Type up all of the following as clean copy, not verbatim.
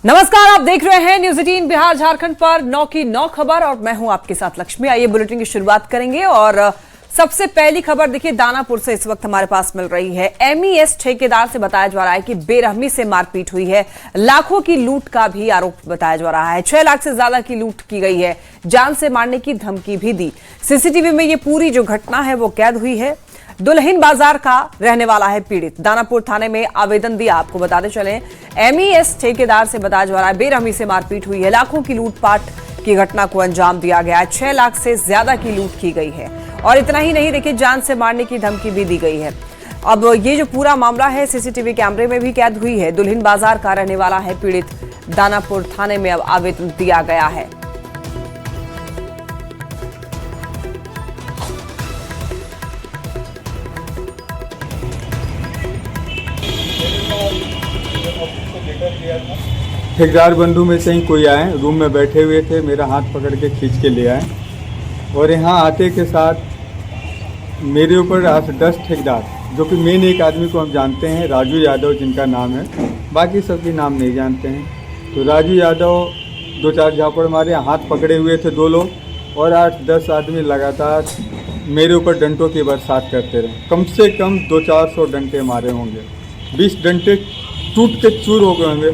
नमस्कार, आप देख रहे हैं न्यूज 18 बिहार झारखंड पर 9 की 9 खबर और मैं हूं आपके साथ लक्ष्मी। आइए बुलेटिन की शुरुआत करेंगे और सबसे पहली खबर देखिए दानापुर से इस वक्त हमारे पास मिल रही है। एमईएस ठेकेदार से बताया जा रहा है कि बेरहमी से मारपीट हुई है, लाखों की लूट का भी आरोप बताया जा रहा है। 6 लाख से ज्यादा की लूट की गई है, जान से मारने की धमकी भी दी। सीसीटीवी में ये पूरी जो घटना है वो कैद हुई है। दुल्हिन बाजार का रहने वाला है पीड़ित, दानापुर थाने में आवेदन दिया। आपको बताते चलें एमईएस ठेकेदार से बताया जा रहा है बेरहमी से मारपीट हुई है, लाखों की लूटपाट की घटना को अंजाम दिया गया है। 6 लाख से ज्यादा की लूट की गई है और इतना ही नहीं, देखिए जान से मारने की धमकी भी दी गई है। अब ये जो पूरा मामला है सीसीटीवी कैमरे में भी कैद हुई है। दुल्हिन बाजार का रहने वाला है पीड़ित, दानापुर थाने में अब आवेदन दिया गया है। ठेकेदार बंधु में से ही कोई आए, रूम में बैठे हुए थे, मेरा हाथ पकड़ के खींच के ले आए और यहाँ आते के साथ मेरे ऊपर 10 ठेकेदार, जो कि मेन एक आदमी को हम जानते हैं, राजू यादव जिनका नाम है, बाकी सबके नाम नहीं जानते हैं। तो राजू यादव 2-4 झापड़ मारे, हाथ पकड़े हुए थे 2 लोग और 8-10 आदमी लगातार मेरे ऊपर डंटों की बरसात करते रहे। कम से कम 200-400 डंटे मारे होंगे, 20 डंटे टूट के चूर हो गए होंगे।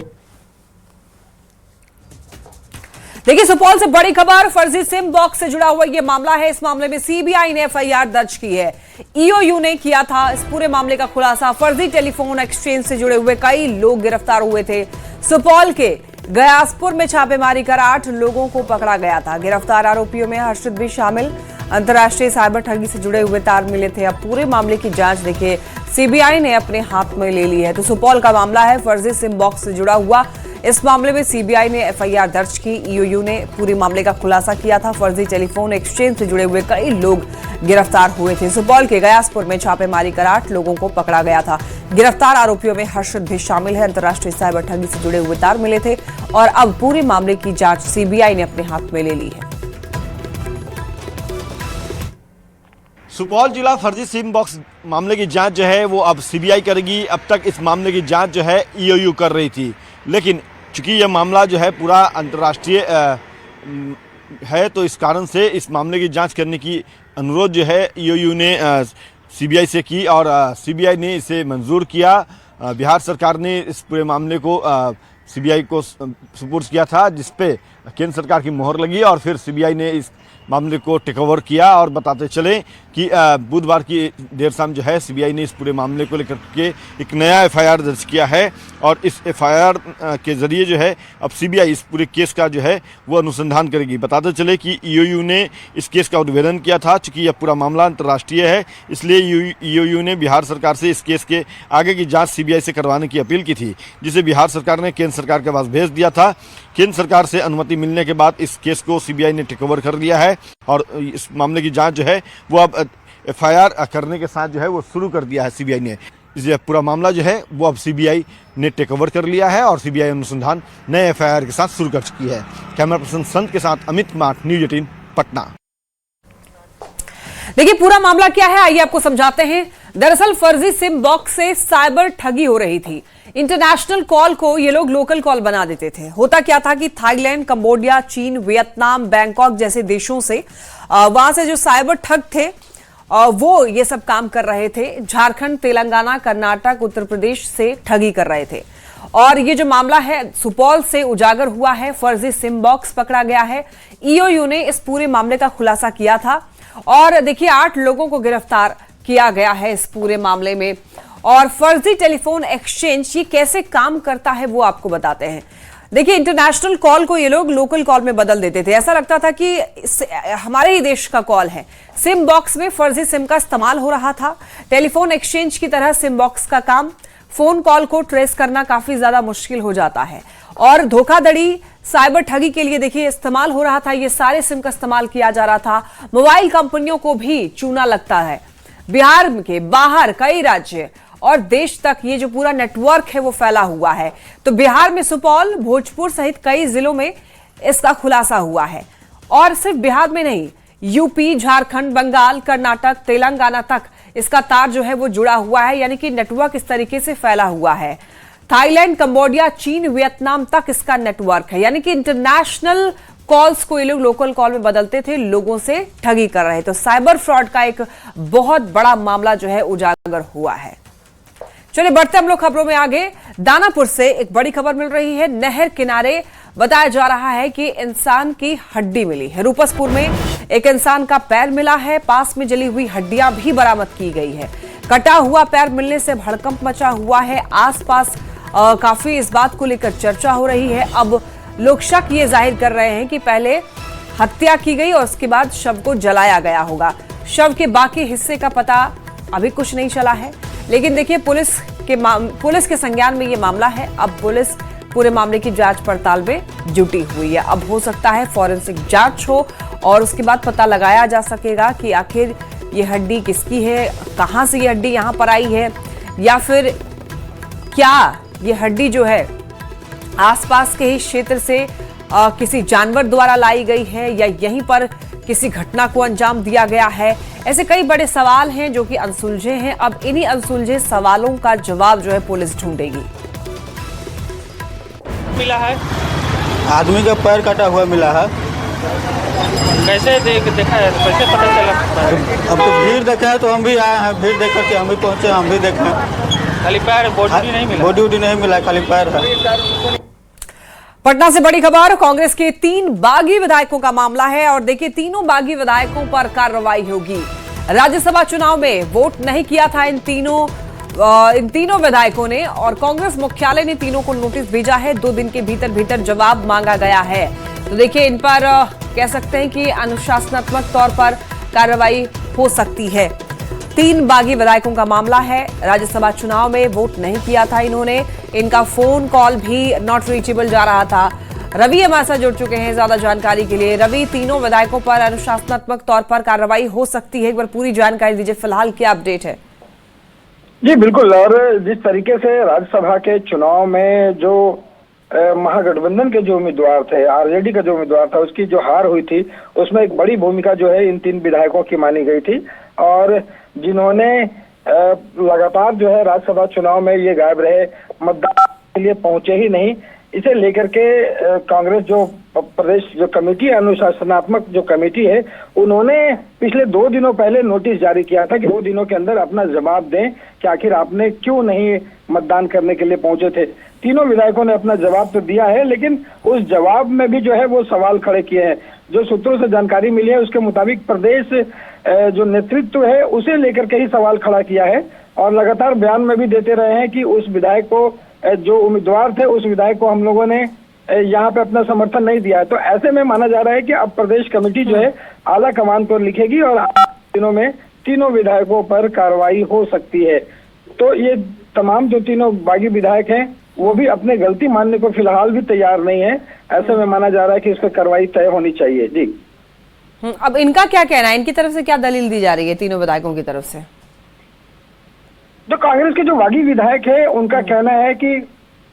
देखिए सुपौल से बड़ी खबर, फर्जी सिम बॉक्स से जुड़ा हुआ यह मामला है। इस मामले में सीबीआई ने एफआईआर दर्ज की है। ईओयू ने किया था इस पूरे मामले का खुलासा। फर्जी टेलीफोन एक्सचेंज से जुड़े हुए कई लोग गिरफ्तार हुए थे। सुपौल के गयासपुर में छापेमारी कर 8 लोगों को पकड़ा गया था। गिरफ्तार आरोपियों में हर्षित भी शामिल। अंतर्राष्ट्रीय साइबर ठगी से जुड़े हुए तार मिले थे। अब पूरे मामले की जांच देखिए सीबीआई ने अपने हाथ में ले ली है। तो सुपौल का मामला है, फर्जी सिम बॉक्स से जुड़ा हुआ। इस मामले में सीबीआई ने एफआईआर दर्ज की। ईओयू ने पूरे मामले का खुलासा किया था। फर्जी टेलीफोन एक्सचेंज से जुड़े हुए कई लोग गिरफ्तार हुए थे। सुपौल के गयासपुर में छापेमारी कर 8 लोगों को पकड़ा गया था। गिरफ्तार आरोपियों में हर्षित भी शामिल है। अंतर्राष्ट्रीय साइबर ठगी से जुड़े हुए तार मिले थे और अब पूरे मामले की जांच सीबीआई ने अपने हाथ में ले ली है। सुपौल जिला फर्जी सिम बॉक्स मामले की जांच जो है वो अब सीबीआई करेगी। अब तक इस मामले की जांच जो है ईओयू कर रही थी, लेकिन चूंकि यह मामला जो है पूरा अंतर्राष्ट्रीय है तो इस कारण से इस मामले की जांच करने की अनुरोध जो है ईओयू ने सीबीआई से की और सीबीआई ने इसे मंजूर किया। बिहार सरकार ने इस पूरे मामले को सीबीआई को सुपुर्द किया था, जिस पे केंद्र सरकार की मोहर लगी और फिर सीबीआई ने इस मामले को टेक ओवर किया। और बताते चले कि बुधवार की देर शाम जो है सीबीआई ने इस पूरे मामले को लेकर के एक नया एफआईआर दर्ज किया है और इस एफआईआर के जरिए जो है अब सीबीआई इस पूरे केस का जो है वो अनुसंधान करेगी। बताते चले कि ईओयू ने इस केस का उद्भेदन किया था। चूँकि यह पूरा मामला अंतर्राष्ट्रीय है, इसलिए ईओयू ने बिहार सरकार से इस केस के आगे की जाँच सीबीआई से करवाने की अपील की थी, जिसे बिहार सरकार ने केंद्र सरकार के पास भेज दिया था। केंद्र सरकार से अनुमति मिलने के बाद इस केस को सीबीआई ने टेक ओवर कर लिया है और इस मामले की जांच जो है वो अब एफआईआर करने के साथ जो है वो शुरू कर दिया है सीबीआई ने। इसलिए पूरा मामला जो है वो अब सीबीआई ने टेक ओवर कर लिया है और सीबीआई अनुसंधान नए एफआईआर के साथ शुरू कर चुकी है। कैमरा पर्सन संत के साथ अमित माठ, न्यूज 18 पटना। देखिए पूरा मामला क्या है आइए आपको समझाते हैं। दरअसल फर्जी सिम बॉक्स से साइबर ठगी हो रही थी। इंटरनेशनल कॉल को ये लोग लोकल कॉल बना देते थे। होता क्या था कि थाईलैंड, कंबोडिया, चीन, वियतनाम, बैंकॉक जैसे देशों से वहां से जो साइबर ठग थे वो ये सब काम कर रहे थे। झारखंड, तेलंगाना, कर्नाटक, उत्तर प्रदेश से ठगी कर रहे थे और ये जो मामला है सुपौल से उजागर हुआ है। फर्जी सिम बॉक्स पकड़ा गया है। ईओयू ने इस पूरे मामले का खुलासा किया था और देखिए 8 लोगों को गिरफ्तार किया गया है इस पूरे मामले में। और फर्जी टेलीफोन एक्सचेंज ये कैसे काम करता है वो आपको बताते हैं। देखिए इंटरनेशनल कॉल को ये लोग लोकल कॉल में बदल देते थे। ऐसा लगता था कि हमारे ही देश का कॉल है। सिम बॉक्स में फर्जी सिम का इस्तेमाल हो रहा था। टेलीफोन एक्सचेंज की तरह सिम बॉक्स का काम, फोन कॉल को ट्रेस करना काफी ज्यादा मुश्किल हो जाता है और धोखाधड़ी, साइबर ठगी के लिए देखिए इस्तेमाल हो रहा था। ये सारे सिम का इस्तेमाल किया जा रहा था। मोबाइल कंपनियों को भी चूना लगता है। बिहार के बाहर कई राज्य और देश तक ये जो पूरा नेटवर्क है वो फैला हुआ है। तो बिहार में सुपौल, भोजपुर सहित कई जिलों में इसका खुलासा हुआ है और सिर्फ बिहार में नहीं, यूपी, झारखंड, बंगाल, कर्नाटक, तेलंगाना तक इसका तार जो है वो जुड़ा हुआ है। यानी कि नेटवर्क इस तरीके से फैला हुआ है। थाईलैंड, कंबोडिया, चीन, वियतनाम तक इसका नेटवर्क है। यानी कि इंटरनेशनल कॉल्स को ये लोग लोकल कॉल में बदलते थे, लोगों से ठगी कर रहे। तो साइबर फ्रॉड का एक बहुत बड़ा मामला जो है उजागर हुआ है। चलिए बढ़ते हम लोग खबरों में आगे। दानापुर से एक बड़ी खबर मिल रही है। नहर किनारे बताया जा रहा है कि इंसान की हड्डी मिली है। रूपसपुर में एक इंसान का पैर मिला है, पास में जली हुई हड्डियां भी बरामद की गई है। कटा हुआ पैर मिलने से भड़कंप मचा हुआ है। आसपास काफी इस बात को लेकर चर्चा हो रही है। अब लोग शक ये जाहिर कर रहे हैं कि पहले हत्या की गई और उसके बाद शव को जलाया गया होगा। शव के बाकी हिस्से का पता अभी कुछ नहीं चला है, लेकिन देखिए पुलिस के संज्ञान में ये मामला है। अब पुलिस पूरे मामले की जांच पड़ताल में जुटी हुई है। अब हो सकता है फॉरेंसिक जांच हो और उसके बाद पता लगाया जा सकेगा कि आखिर ये हड्डी किसकी है, कहां से ये हड्डी यहां पर आई है, या फिर क्या ये हड्डी जो है आसपास के ही क्षेत्र से किसी जानवर द्वारा लाई गई है या यहीं पर किसी घटना को अंजाम दिया गया है। ऐसे कई बड़े सवाल हैं जो कि अनसुलझे हैं। अब इन्हीं अनसुलझे सवालों का जवाब जो है पुलिस ढूंढेगी। मिला है, आदमी का पैर कटा हुआ मिला है। कैसे देखा है, तो कैसे पता चला? अब तो भीड़ देखा है तो हम भी आए हैं, भीड़ देख करके हम भी पहुंचे, हम भी देखे। खाली पैर, बॉडी नहीं मिला? बॉडी नहीं मिला, खाली पैर है। पटना से बड़ी खबर। कांग्रेस के 3 बागी विधायकों का मामला है और देखिए तीनों बागी विधायकों पर कार्रवाई होगी। राज्यसभा चुनाव में वोट नहीं किया था इन तीनों विधायकों ने और कांग्रेस मुख्यालय ने तीनों को नोटिस भेजा है। 2 दिन के भीतर जवाब मांगा गया है। तो देखिए इन पर कह सकते हैं कि अनुशासनात्मक तौर पर कार्रवाई हो सकती है। 3 बागी विधायकों का मामला है। राज्यसभा चुनाव में वोट नहीं किया था इन्होंने। इनका फोन कॉल भी नॉट रीचेबल जा रहा था। रवि हमारे साथ जुड़ चुके हैं ज्यादा जानकारी के लिए। रवि, तीनों विधायकों पर अनुशासनात्मक तौर पर कार्रवाई हो सकती है, एक बार पूरी जानकारी दीजिए। फिलहाल क्या अपडेट है? जी बिल्कुल। और जिस तरीके से राज्यसभा के चुनाव में जो महागठबंधन के जो उम्मीदवार थे, आरजेडी का जो उम्मीदवार था, उसकी जो हार हुई थी, उसमें एक बड़ी भूमिका जो है इन 3 विधायकों की मानी गई थी। और जिन्होंने लगातार जो है राज्यसभा चुनाव में ये गायब रहे, मतदान के लिए पहुंचे ही नहीं, इसे लेकर के कांग्रेस जो प्रदेश जो कमेटी है, अनुशासनात्मक जो कमेटी है, उन्होंने पिछले 2 दिनों पहले नोटिस जारी किया था कि 2 दिनों के अंदर अपना जवाब दें कि आखिर आपने क्यों नहीं मतदान करने के लिए पहुंचे थे। तीनों विधायकों ने अपना जवाब तो दिया है, लेकिन उस जवाब में भी जो है वो सवाल खड़े किए हैं। जो सूत्रों से जानकारी मिली है उसके मुताबिक प्रदेश जो नेतृत्व है उसे लेकर के ही सवाल खड़ा किया है और लगातार बयान में भी देते रहे हैं कि उस विधायक को, जो उम्मीदवार थे, उस विधायक को हम लोगों ने यहाँ पे अपना समर्थन नहीं दिया है। तो ऐसे में माना जा रहा है कि अब प्रदेश कमेटी जो है आला कमान को लिखेगी और दिनों में तीनों विधायकों पर कार्रवाई हो सकती है। तो ये तमाम जो तीनों बागी विधायक हैं वो भी अपने गलती मानने को फिलहाल भी तैयार नहीं है। ऐसे में माना जा रहा है कि इस पर कार्रवाई तय होनी चाहिए। जी अब इनका क्या कहना है, इनकी तरफ से क्या दलील दी जा रही है तीनों विधायकों की तरफ से? जो कांग्रेस के जो बागी विधायक है उनका कहना है कि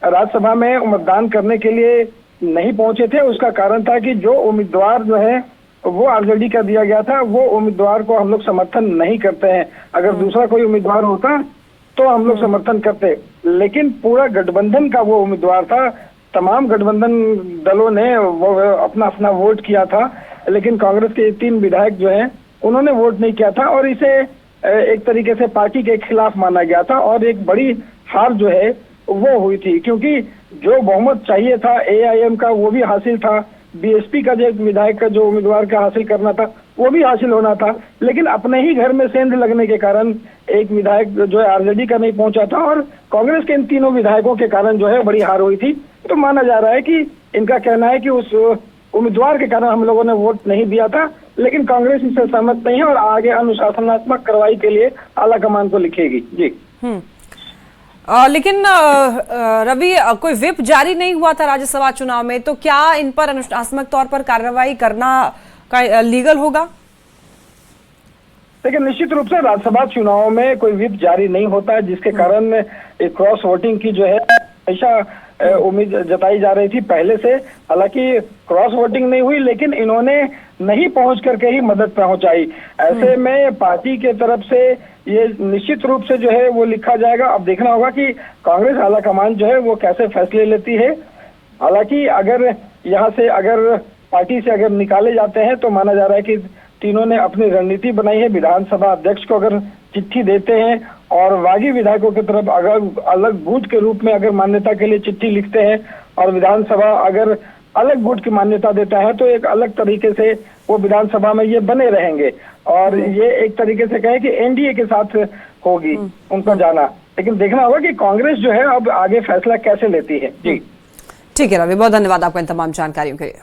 राज्यसभा में मतदान करने के लिए नहीं पहुंचे थे। उसका कारण था कि जो उम्मीदवार जो है वो आरजेडी का दिया गया था, वो उम्मीदवार को हम लोग समर्थन नहीं करते हैं। अगर दूसरा कोई उम्मीदवार होता तो हम लोग समर्थन करते, लेकिन पूरा गठबंधन का वो उम्मीदवार था। तमाम गठबंधन दलों ने वो अपना अपना वोट किया था, लेकिन कांग्रेस के 3 विधायक जो हैं उन्होंने वोट नहीं किया था और इसे एक तरीके से पार्टी के खिलाफ माना गया था और एक बड़ी हार जो है वो हुई थी, क्योंकि जो बहुमत चाहिए था एआईएम का वो भी हासिल था, बीएसपी का जो विधायक का जो उम्मीदवार का हासिल करना था वो भी हासिल होना था, लेकिन अपने ही घर में सेंध लगने के कारण एक विधायक जो है आरजेडी का नहीं पहुंचा था और कांग्रेस के इन तीनों विधायकों के कारण जो है बड़ी हार हुई थी। तो माना जा रहा है कि इनका कहना है कि उस उम्मीदवार के कारण हम लोगों ने वोट नहीं दिया था, लेकिन कांग्रेस इससे सहमत नहीं है और आगे अनुशासनात्मक कार्रवाई के लिए आला कमान को लिखेगी। जी लेकिन रवि, कोई व्हिप जारी नहीं हुआ था राज्यसभा चुनाव में, तो क्या इन पर अनुशासनात्मक तौर पर कार्रवाई करना लीगल होगा? लेकिन निश्चित रूप से राज्यसभा चुनाव में कोई व्हिप जारी नहीं होता है, जिसके कारण क्रॉस वोटिंग की जो है हमेशा उम्मीद जताई जा रही थी पहले से। हालांकि क्रॉस वोटिंग नहीं हुई, लेकिन इन्होंने नहीं पहुंच करके ही मदद पहुंचाई। ऐसे में पार्टी के तरफ से ये निश्चित रूप से जो है वो लिखा जाएगा। अब देखना होगा कि कांग्रेस आलाकमान जो है वो कैसे फैसले लेती है। हालांकि अगर यहाँ से अगर पार्टी से अगर निकाले जाते हैं तो माना जा रहा है कि तीनों ने अपनी रणनीति बनाई है। विधानसभा अध्यक्ष को अगर चिट्ठी देते हैं और बागी विधायकों की तरफ अगर अलग गुट के रूप में अगर मान्यता के लिए चिट्ठी लिखते हैं और विधानसभा अगर अलग गुट की मान्यता देता है तो एक अलग तरीके से वो विधानसभा में ये बने रहेंगे और ये एक तरीके से कहें कि एनडीए के साथ होगी उनका जाना। लेकिन देखना होगा कि कांग्रेस जो है अब आगे फैसला कैसे लेती है। जी ठीक है रवि, बहुत धन्यवाद आपको इन तमाम जानकारियों के लिए।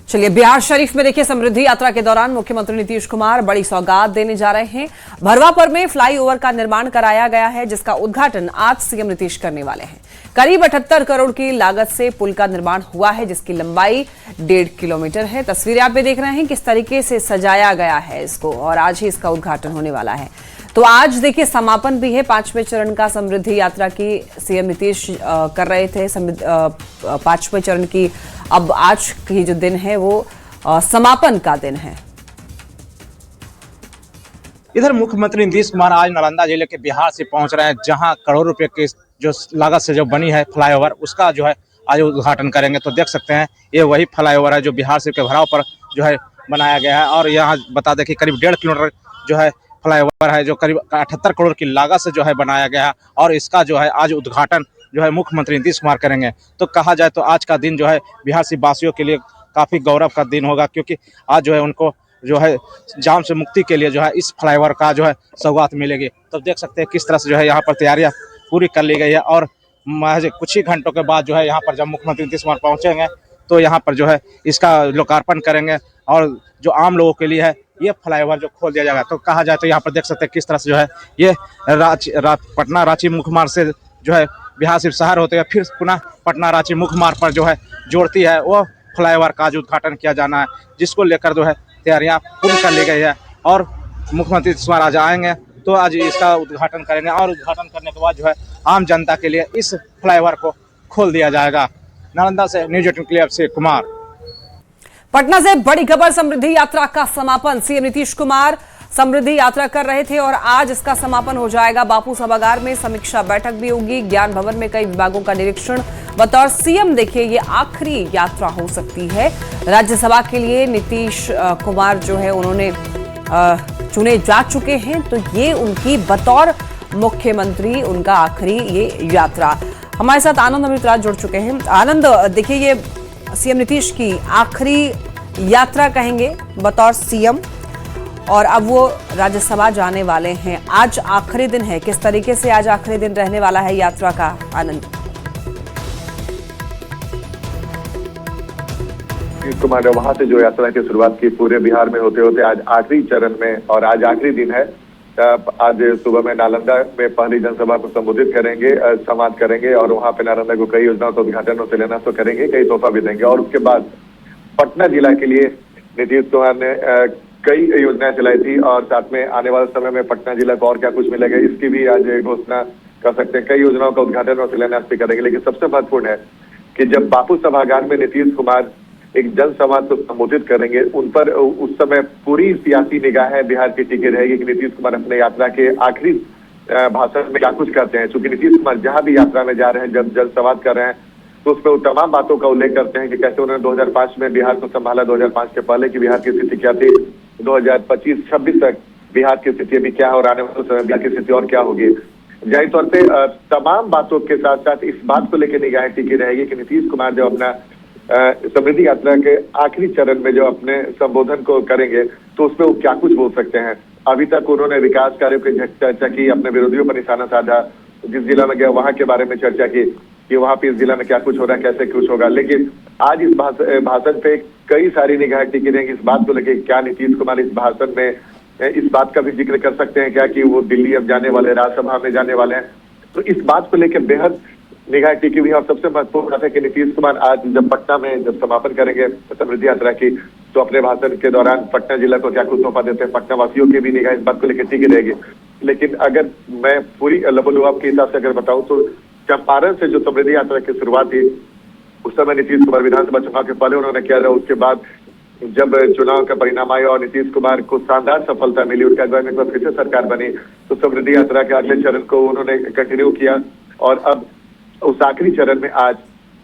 चलिए, बिहार शरीफ में देखिए समृद्धि यात्रा के दौरान मुख्यमंत्री नीतीश कुमार बड़ी सौगात देने जा रहे हैं। भरवापर में फ्लाईओवर का निर्माण कराया गया है जिसका उद्घाटन आज सीएम नीतीश करने वाले हैं। करीब 78 करोड़ की लागत से पुल का निर्माण हुआ है जिसकी लंबाई 1.5 किलोमीटर है। तस्वीरें आप भी देख रहे हैं किस तरीके से सजाया गया है इसको और आज ही इसका उद्घाटन होने वाला है। तो आज देखिए समापन भी है 5वें चरण का समृद्धि यात्रा की सीएम नीतीश कर रहे थे 5वें चरण की। अब आज की जो दिन है वो समापन का दिन है। इधर मुख्यमंत्री नीतीश कुमार आज नालंदा जिले के बिहार से पहुंच रहे हैं जहां करोड़ रुपए की जो लागत से जो बनी है फ्लाईओवर उसका जो है आज उद्घाटन करेंगे। तो देख सकते हैं ये वही फ्लाईओवर है जो बिहार से के भराव पर जो है बनाया गया है और यहाँ बता दें कि करीब 1.5 किलोमीटर जो है फ्लाईओवर है जो करीब 78 करोड़ की लागत से जो है बनाया गया है और इसका जो है आज उद्घाटन जो है मुख्यमंत्री नीतीश कुमार करेंगे। तो कहा जाए तो आज का दिन जो है बिहार से वासियों के लिए काफ़ी गौरव का दिन होगा क्योंकि आज जो है उनको जो है जाम से मुक्ति के लिए जो है इस फ्लाईओवर का जो है सौगात मिलेगी। तो देख सकते हैं किस तरह से जो है यहाँ पर तैयारियाँ पूरी कर ली गई है और महज कुछ ही घंटों के बाद जो है यहाँ पर जब मुख्यमंत्री नीतीश कुमार पहुँचेंगे तो यहाँ पर जो है इसका लोकार्पण करेंगे और जो आम लोगों के लिए है ये फ्लाईओवर जो खोल दिया जाएगा। तो कहा जाए तो यहाँ पर देख सकते हैं किस तरह से जो है ये पटना रांची मुख्य मार्ग से जो है बिहार सिर्फ शहर होते हैं फिर पुनः पटना रांची मुख्य मार्ग पर जो है जोड़ती है वो फ्लाईओवर का जो उद्घाटन किया जाना है जिसको लेकर जो है तैयारियां पूर्ण कर ली गई है और मुख्यमंत्री नीतीश कुमार आज आएंगे तो आज इसका उद्घाटन करेंगे और उद्घाटन करने के बाद जो है आम जनता के लिए इस फ्लाईओवर को खोल दिया जाएगा। नालंदा से न्यूज 18 के लिए अभिषेक कुमार। पटना से बड़ी खबर, समृद्धि यात्रा का समापन। सीएम नीतीश कुमार समृद्धि यात्रा कर रहे थे और आज इसका समापन हो जाएगा। बापू सभागार में समीक्षा बैठक भी होगी। ज्ञान भवन में कई विभागों का निरीक्षण। बतौर सीएम देखिए ये आखिरी यात्रा हो सकती है राज्यसभा के लिए। नीतीश कुमार जो है उन्होंने चुने जा चुके हैं तो ये उनकी बतौर मुख्यमंत्री उनका आखिरी ये यात्रा। हमारे साथ आनंद अमृतराज जुड़ चुके हैं। आनंद, देखिए ये सीएम नीतीश की आखिरी यात्रा कहेंगे बतौर सीएम और अब वो राज्यसभा जाने वाले हैं। आज आखिरी दिन है, किस तरीके से आज आखिरी दिन रहने वाला है यात्रा का? आनंद कुमार वहां से जो यात्रा की शुरुआत की पूरे बिहार में होते होते आज आखिरी चरण में और आज आखिरी दिन है। आज सुबह में नालंदा में पहली जनसभा को संबोधित करेंगे, संवाद करेंगे और वहां पे नालंदा को कई योजनाओं का उद्घाटन और शिलान्यास तो करेंगे, कई तोहफा भी देंगे और उसके बाद पटना जिला के लिए नीतीश कुमार ने कई योजनाएं चलाई थी और साथ में आने वाले समय में पटना जिला को और क्या कुछ मिलेगा इसकी भी आज घोषणा कर सकते हैं। कई योजनाओं का उद्घाटन और शिलान्यास भी करेंगे। लेकिन सबसे महत्वपूर्ण है कि जब बापू सभागार में नीतीश कुमार एक जनसभा को संबोधित करेंगे उन पर उस समय पूरी सियासी निगाहें बिहार की टिकी रहेगी कि नीतीश कुमार अपने यात्रा के आखिरी भाषण में क्या कुछ करते हैं। चूंकि नीतीश कुमार जहां भी यात्रा में जा रहे हैं, जब जनसंवाद कर रहे हैं तो उसमें वो तमाम बातों का उल्लेख करते हैं कि कैसे उन्होंने 2005 में बिहार को संभाला, 2005 के पहले की बिहार की स्थिति क्या थी, 2025-26 तक बिहार की स्थिति अभी क्या है और आने वाले समय बिहार की स्थिति और क्या होगी। जाहिर तौर पे तमाम बातों के साथ साथ इस बात को लेकर निगाहें टिकी रहेगी कि नीतीश कुमार जब अपना समृद्धि यात्रा के आखिरी चरण में जो अपने संबोधन को करेंगे तो उसमें वो क्या कुछ बोल सकते हैं। अभी तक उन्होंने विकास कार्यों की चर्चा की, अपने विरोधियों पर निशाना साधा, जिस जिला में गया वहां के बारे में चर्चा की कि वहां पे इस जिला में क्या कुछ हो रहा है, कैसे कुछ होगा। लेकिन आज इस भाषण पे कई सारी निगाहें टिकी रहेंगी इस बात को लेकर क्या नीतीश कुमार इस भाषण में इस बात का भी जिक्र कर सकते हैं क्या कि वो दिल्ली अब जाने वाले, राज्यसभा में जाने वाले हैं। तो इस बात को लेकर बेहद निगाहें टिकी हुई है और सबसे महत्वपूर्ण बात है कि नीतीश कुमार आज जब पटना में जब समापन करेंगे समृद्धि यात्रा की तो अपने भाषण के दौरान पटना जिला को क्या कुछ तोहफा देते हैं, पटना वासियों की भी निगाह इस बात को लेकर टिकी रहेगी। लेकिन अगर मैं पूरी लबोलुआब के हिसाब से अगर बताऊं तो चंपारण से जो समृद्धि यात्रा की शुरुआत थी उस समय नीतीश कुमार विधानसभा चुनाव के पहले उन्होंने किया था। उसके बाद जब चुनाव का परिणाम आया और नीतीश कुमार को शानदार सफलता मिली, उनका अगुवाई में एक बार फिर से सरकार बनी, तो समृद्धि यात्रा के अगले चरण को उन्होंने कंटिन्यू किया और अब उस आखिरी चरण में आज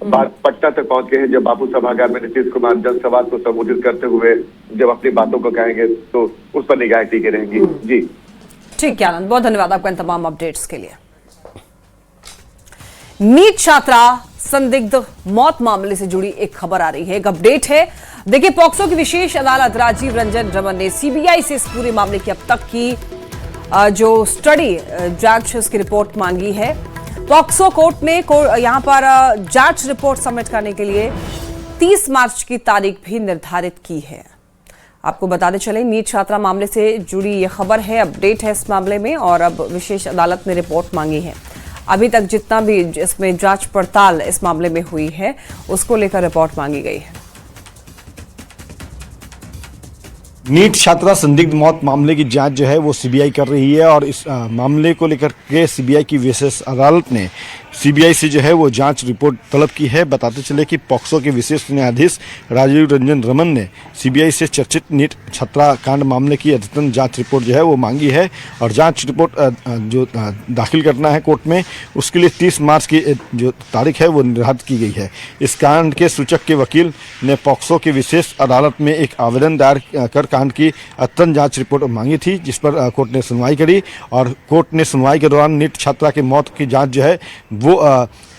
बात पटना तक पहुंच गए हैं, जब बापू सभागार में नीतीश कुमार जनसभा को संबोधित करते हुए जब अपनी बातों को कहेंगे तो उस पर निगाहें टिकी रहेंगी। जी ठीक है आनंद, बहुत धन्यवाद आपका इन तमाम अपडेट्स के लिए। नीट छात्रा संदिग्ध मौत मामले से जुड़ी एक खबर आ रही है, एक अपडेट है। देखिए, पॉक्सो की विशेष अदालत राजीव रंजन रमन ने सीबीआई से इस पूरे मामले की अब तक की जो स्टडी जांच उसकी रिपोर्ट मांगी है। पॉक्सो कोर्ट ने यहां पर जांच रिपोर्ट सबमिट करने के लिए 30 मार्च की तारीख भी निर्धारित की है। आपको बताते चले, नीट छात्रा मामले से जुड़ी ये खबर है, अपडेट है इस मामले में, और अब विशेष अदालत ने रिपोर्ट मांगी है। अभी तक जितना भी इसमें जांच पड़ताल इस मामले में हुई है उसको लेकर रिपोर्ट मांगी गई है। नीट छात्रा संदिग्ध मौत मामले की जांच जो है वो सीबीआई कर रही है और इस मामले को लेकर के सीबीआई की विशेष अदालत ने सीबीआई से जो है वो जांच रिपोर्ट तलब की है। बताते चले कि पॉक्सो के विशेष न्यायाधीश राजीव रंजन रमन ने सीबीआई से चर्चित नीट छात्रा कांड मामले की अद्यतन जांच रिपोर्ट जो है वो मांगी है और जांच रिपोर्ट जो दाखिल करना है कोर्ट में, उसके लिए 30 मार्च की जो तारीख है वो निर्धारित की गई है। इस कांड के सूचक के वकील ने पॉक्सो की विशेष अदालत में एक आवेदन दायर कर कांड की अद्यतन जांच रिपोर्ट मांगी थी, जिस पर कोर्ट ने सुनवाई करी और कोर्ट ने सुनवाई के दौरान नीट छात्रा की मौत की जांच जो है वो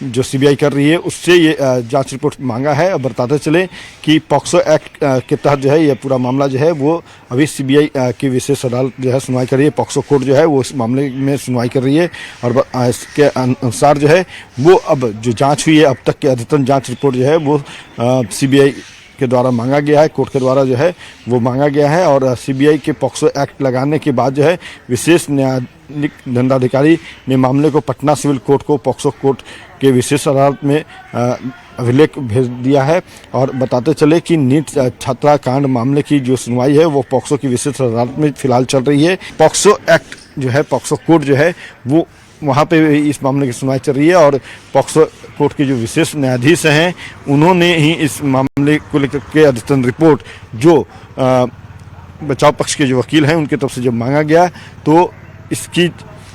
जो सीबीआई कर रही है उससे ये जांच रिपोर्ट मांगा है। अब बताते चले कि पॉक्सो एक्ट के तहत जो है ये पूरा मामला जो है वो अभी सीबीआई की विशेष अदालत जो है सुनवाई कर रही है। पॉक्सो कोर्ट जो है वो इस मामले में सुनवाई कर रही है और इसके अनुसार जो है वो अब जो जांच हुई है अब तक की अद्यतन जांच रिपोर्ट जो है वो सीबीआई के द्वारा मांगा गया है, कोर्ट के द्वारा जो है वो मांगा गया है। और सीबीआई के पॉक्सो एक्ट लगाने के बाद जो है विशेष न्यायिक दंडाधिकारी ने मामले को पटना सिविल कोर्ट को पॉक्सो कोर्ट के विशेष अदालत में अभिलेख भेज दिया है। और बताते चले कि नीट छात्रा कांड मामले की जो सुनवाई है वो पॉक्सो की विशेष अदालत में फिलहाल चल रही है। पॉक्सो एक्ट जो है पॉक्सो कोर्ट जो है वो वहाँ पे इस मामले की सुनवाई चल रही है और पॉक्सो कोर्ट के जो विशेष न्यायाधीश हैं उन्होंने ही इस मामले को लेकर के अद्यतन रिपोर्ट जो बचाव पक्ष के जो वकील हैं उनकी तरफ से जब मांगा गया तो इसकी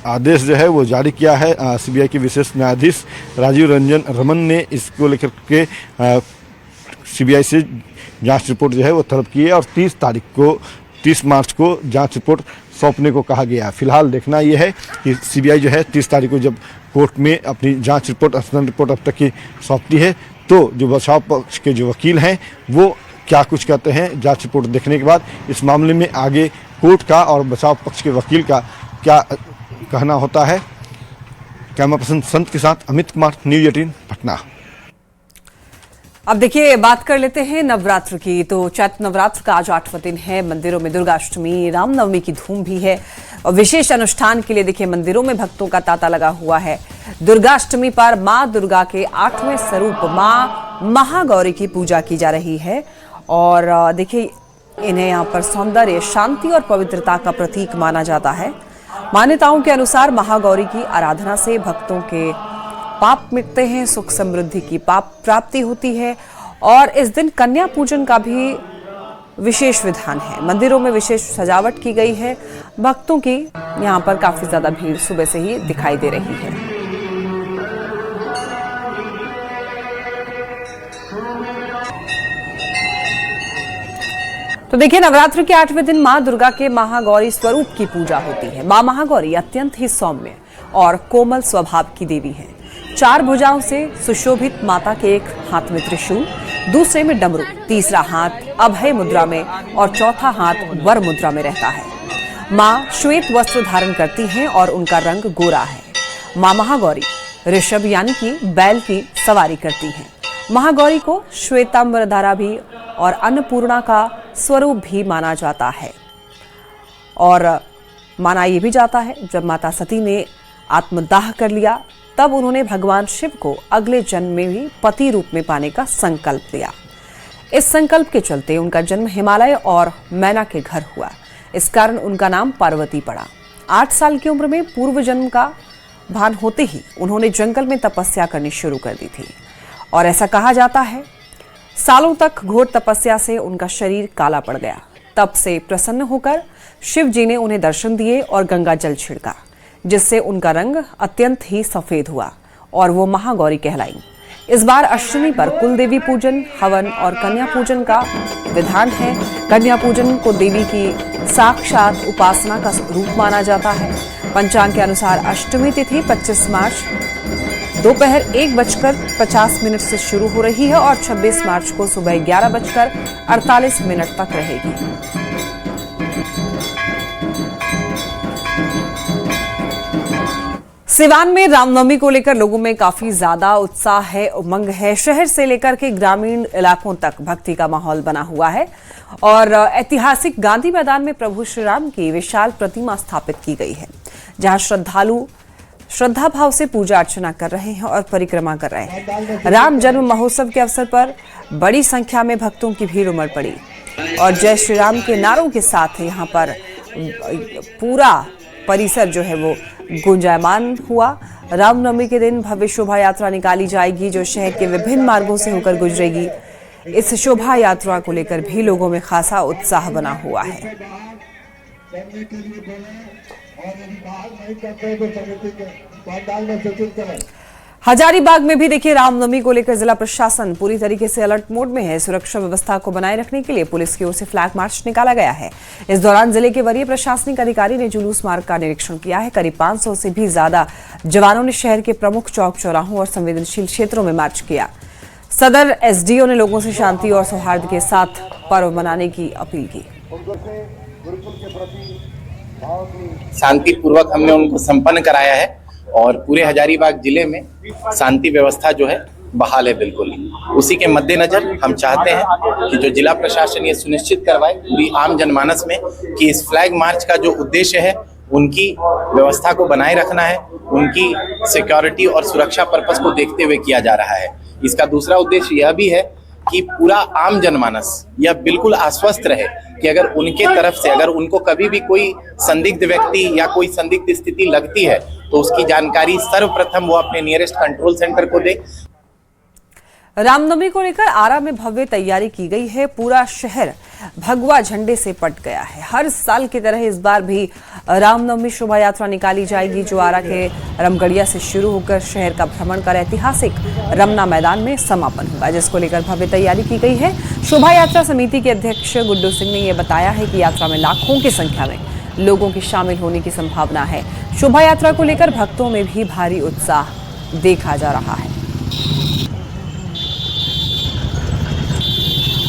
आदेश जो है वो जारी किया है। सीबीआई के विशेष न्यायाधीश राजीव रंजन रमन ने इसको लेकर के सीबीआई से जांच रिपोर्ट जो है वो तलब की है और 30 मार्च को जांच रिपोर्ट सौंपने को कहा गया है। फिलहाल देखना यह है कि सीबीआई जो है 30 तारीख को जब कोर्ट में अपनी जांच रिपोर्ट अद्यतन रिपोर्ट अब तक की सौंपती है तो जो बचाव पक्ष के जो वकील हैं वो क्या कुछ कहते हैं जांच रिपोर्ट देखने के बाद, इस मामले में आगे कोर्ट का और बचाव पक्ष के वकील का क्या कहना होता है। कैमरा पर्सन संत के साथ अमित कुमार, न्यूज़ 18 पटना। अब देखिए, बात कर लेते हैं नवरात्र की। तो चैत्र नवरात्र का आज 8वां दिन है। मंदिरों में दुर्गाष्टमी, रामनवमी की धूम भी है और विशेष अनुष्ठान के लिए देखिए मंदिरों में भक्तों का तांता लगा हुआ है। दुर्गाष्टमी पर मां दुर्गा के 8वें स्वरूप मां महागौरी की पूजा की जा रही है और देखिए इन्हें यहाँ पर सौंदर्य, शांति और पवित्रता का प्रतीक माना जाता है। मान्यताओं के अनुसार महागौरी की आराधना से भक्तों के पाप मिटते हैं, सुख समृद्धि की पाप प्राप्ति होती है और इस दिन कन्या पूजन का भी विशेष विधान है। मंदिरों में विशेष सजावट की गई है। भक्तों की यहाँ पर काफी ज्यादा भीड़ सुबह से ही दिखाई दे रही है। तो देखिए, नवरात्र के 8वें दिन मां दुर्गा के महागौरी स्वरूप की पूजा होती है। मां महागौरी अत्यंत ही सौम्य और कोमल स्वभाव की देवी है। 4 भुजाओं से सुशोभित माता के एक हाथ में त्रिशूल, दूसरे में डमरू, तीसरा हाथ अभय मुद्रा में और चौथा हाथ वर मुद्रा में रहता है। मां श्वेत वस्त्र धारण करती हैं और उनका रंग गोरा है। मां महागौरी ऋषभ यानी कि बैल की सवारी करती हैं। महागौरी को श्वेतांबरधारा भी और अन्नपूर्णा का स्वरूप भी माना जाता है और माना यह भी जाता है जब माता सती ने आत्मदाह कर लिया तब उन्होंने भगवान शिव को अगले जन्म में भी पति रूप में पाने का संकल्प लिया। इस संकल्प के चलते उनका जन्म हिमालय और मैना के घर हुआ। इस कारण उनका नाम पार्वती पड़ा। 8 साल की उम्र में पूर्व जन्म का भान होते ही उन्होंने जंगल में तपस्या करनी शुरू कर दी थी और ऐसा कहा जाता है सालों तक घोर तपस्या से उनका शरीर काला पड़ गया। तब से प्रसन्न होकर शिव जी ने उन्हें दर्शन दिए और गंगा जल छिड़का, जिससे उनका रंग अत्यंत ही सफेद हुआ और वो महागौरी कहलाईं। इस बार अष्टमी पर कुल देवी पूजन, हवन और कन्या पूजन का विधान है। कन्या पूजन को देवी की साक्षात उपासना का रूप माना जाता है। पंचांग के अनुसार अष्टमी तिथि 25 मार्च दोपहर 1:50 से शुरू हो रही है और 26 मार्च को सुबह 11:48 तक रहेगी। सिवान में रामनवमी को लेकर लोगों में काफी ज्यादा उत्साह है, उमंग है। शहर से लेकर के ग्रामीण इलाकों तक भक्ति का माहौल बना हुआ है और ऐतिहासिक गांधी मैदान में प्रभु श्री राम की विशाल प्रतिमा स्थापित की गई है, जहां श्रद्धालु श्रद्धा भाव से पूजा अर्चना कर रहे हैं और परिक्रमा कर रहे हैं। राम जन्म महोत्सव के अवसर पर बड़ी संख्या में भक्तों की भीड़ उमड़ पड़ी और जय श्री राम के नारों के साथ यहाँ पर पूरा परिसर जो है वो गुंजायमान हुआ। रामनवमी के दिन भव्य शोभा यात्रा निकाली जाएगी, जो शहर के विभिन्न मार्गों से होकर गुजरेगी। इस शोभा यात्रा को लेकर भी लोगों में खासा उत्साह बना हुआ है। हजारीबाग में भी देखिए रामनवमी को लेकर जिला प्रशासन पूरी तरीके से अलर्ट मोड में है। सुरक्षा व्यवस्था को बनाए रखने के लिए पुलिस की ओर से फ्लैग मार्च निकाला गया है। इस दौरान जिले के वरीय प्रशासनिक अधिकारी ने जुलूस मार्ग का निरीक्षण किया है। करीब 500 से भी ज्यादा जवानों ने शहर के प्रमुख चौक चौराहों और संवेदनशील क्षेत्रों में मार्च किया। सदर एसडीओ ने लोगों से शांति और सौहार्द के साथ पर्व मनाने की अपील की। शांतिपूर्वक हमने उनको संपन्न कराया है और पूरे हजारीबाग जिले में शांति व्यवस्था जो है बहाल है बिल्कुल। उसी के मद्देनजर हम चाहते हैं कि जो जिला प्रशासन ये सुनिश्चित करवाए पूरी आम जनमानस में कि इस फ्लैग मार्च का जो उद्देश्य है उनकी व्यवस्था को बनाए रखना है, उनकी सिक्योरिटी और सुरक्षा पर्पस को देखते हुए किया जा रहा है। इसका दूसरा उद्देश्य यह भी है कि पूरा आम जनमानस यह बिल्कुल आश्वस्त रहे कि अगर उनके तरफ से अगर उनको कभी भी कोई संदिग्ध व्यक्ति या कोई संदिग्ध स्थिति लगती है तो उसकी जानकारी सर्वप्रथम वो अपने नियरेस्ट कंट्रोल सेंटर को दे। रामनवमी को लेकर आरा में भव्य तैयारी की गई है। पूरा शहर भगवा झंडे से पट गया है। हर साल की तरह इस बार भी रामनवमी शोभा यात्रा निकाली जाएगी, जो आरा के रमगढ़िया से शुरू होकर शहर का भ्रमण कर ऐतिहासिक रमना मैदान में समापन होगा, जिसको लेकर भव्य तैयारी की गई है। शोभा यात्रा समिति के अध्यक्ष गुड्डू सिंह ने यह बताया है कि यात्रा में लाखों की संख्या में लोगों की शामिल होने की संभावना है। शोभा यात्रा को लेकर भक्तों में भी भारी उत्साह देखा जा रहा है।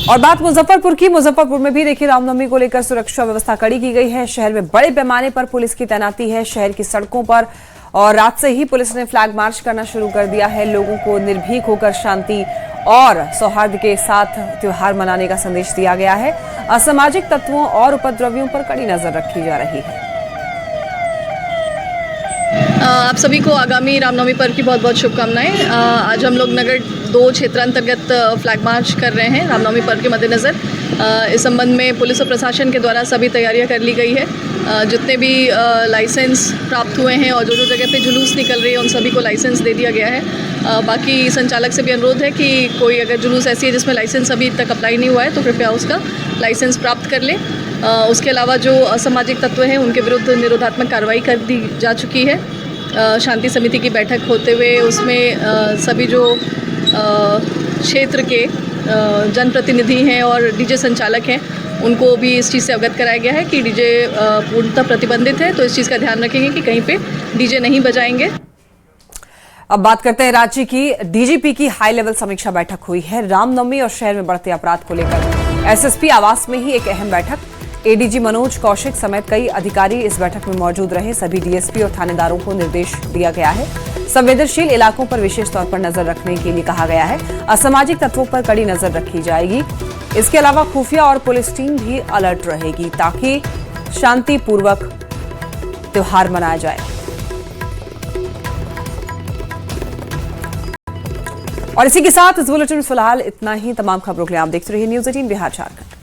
और बात मुजफ्फरपुर की। मुजफ्फरपुर में भी देखिए रामनवमी को लेकर सुरक्षा व्यवस्था कड़ी की गई है। शहर में बड़े पैमाने पर पुलिस की तैनाती है। शहर की सड़कों पर और रात से ही पुलिस ने फ्लैग मार्च करना शुरू कर दिया है। लोगों को निर्भीक होकर शांति और सौहार्द के साथ त्योहार मनाने का संदेश दिया गया है। असामाजिक तत्वों और उपद्रवियों पर कड़ी नजर रखी जा रही है। आप सभी को आगामी रामनवमी पर्व की बहुत बहुत शुभकामनाएं। आज हम लोग नगर 2 क्षेत्रांतर्गत फ्लैग मार्च कर रहे हैं रामनवमी पर्व के मद्देनज़र। इस संबंध में पुलिस और प्रशासन के द्वारा सभी तैयारियां कर ली गई है। जितने भी लाइसेंस प्राप्त हुए हैं और जो जो जगह पे जुलूस निकल रही है उन सभी को लाइसेंस दे दिया गया है। बाकी संचालक से भी अनुरोध है कि कोई अगर जुलूस ऐसी है जिसमें लाइसेंस अभी तक अप्लाई नहीं हुआ है तो कृपया उसका लाइसेंस प्राप्त कर लें। उसके अलावा जो असामाजिक तत्व हैं उनके विरुद्ध निरोधात्मक कार्रवाई कर दी जा चुकी है। शांति समिति की बैठक होते हुए उसमें सभी जो क्षेत्र के जनप्रतिनिधि हैं और डीजे संचालक हैं उनको भी इस चीज़ से अवगत कराया गया है कि डीजे पूर्णतः प्रतिबंधित है, तो इस चीज़ का ध्यान रखेंगे कि कहीं पे डीजे नहीं बजाएंगे। अब बात करते हैं राज्य की। डीजीपी की हाई लेवल समीक्षा बैठक हुई है रामनवमी और शहर में बढ़ते अपराध को लेकर। एसएसपी आवास में ही एक अहम बैठक। एडीजी मनोज कौशिक समेत कई अधिकारी इस बैठक में मौजूद रहे। सभी डीएसपी और थानेदारों को निर्देश दिया गया है। संवेदनशील इलाकों पर विशेष तौर पर नजर रखने के लिए कहा गया है। असामाजिक तत्वों पर कड़ी नजर रखी जाएगी। इसके अलावा खुफिया और पुलिस टीम भी अलर्ट रहेगी ताकि शांतिपूर्वक त्योहार मनाया जाए। और इसी के साथ इस बुलेटिन में फिलहाल इतना ही। तमाम खबरों के लिए आप देखते रहिए न्यूज़ 18 बिहार झारखंड।